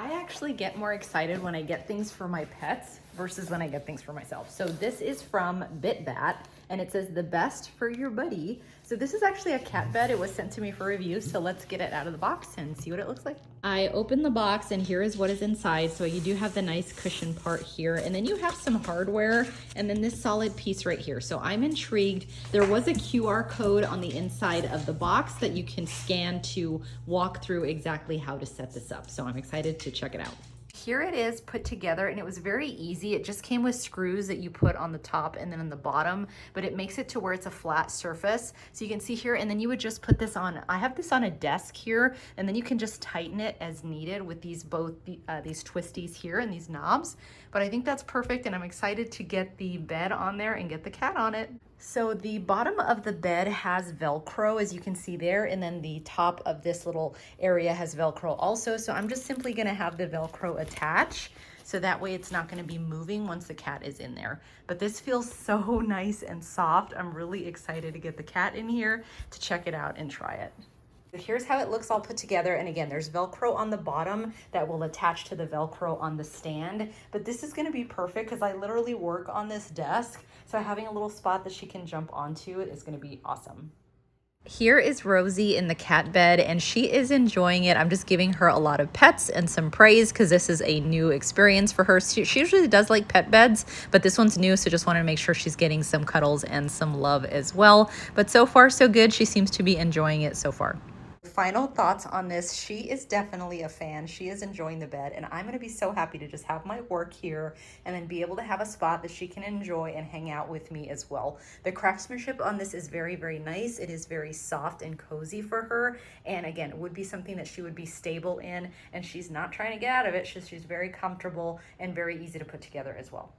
I actually get more excited when I get things for my pets versus when I get things for myself. So this is from BitBat, and it says the best for your buddy. So this is actually a cat bed. It was sent to me for review. So let's get it out of the box and see what it looks like. I opened the box and here is what is inside. So you do have the nice cushion part here, and then you have some hardware and then this solid piece right here. So I'm intrigued. There was a QR code on the inside of the box that you can scan to walk through exactly how to set this up. So I'm excited to check it out. Here it is put together, and it was very easy. It just came with screws that you put on the top and then on the bottom, but it makes it to where it's a flat surface. So you can see here, and then you would just put this on. I have this on a desk here, and then you can just tighten it as needed with these these twisties here and these knobs. But I think that's perfect, and I'm excited to get the bed on there and get the cat on it. So the bottom of the bed has Velcro, as you can see there, and then the top of this little area has Velcro also. So I'm just simply gonna have the Velcro attach, so that way it's not gonna be moving once the cat is in there. But this feels so nice and soft. I'm really excited to get the cat in here to check it out and try it. So here's how it looks all put together. And again, there's Velcro on the bottom that will attach to the Velcro on the stand. But this is gonna be perfect because I literally work on this desk. So having a little spot that she can jump onto it is gonna be awesome. Here is Rosie in the cat bed, and she is enjoying it. I'm just giving her a lot of pets and some praise because this is a new experience for her. She usually does like pet beds, but this one's new, so just wanted to make sure she's getting some cuddles and some love as well. But so far, so good. She seems to be enjoying it so far. Final thoughts on this. She is definitely a fan. She is enjoying the bed, and I'm going to be so happy to just have my work here and then be able to have a spot that she can enjoy and hang out with me as well. The craftsmanship on this is very, very nice. It is very soft and cozy for her, and again, it would be something that she would be stable in, and she's not trying to get out of it. She's very comfortable and very easy to put together as well.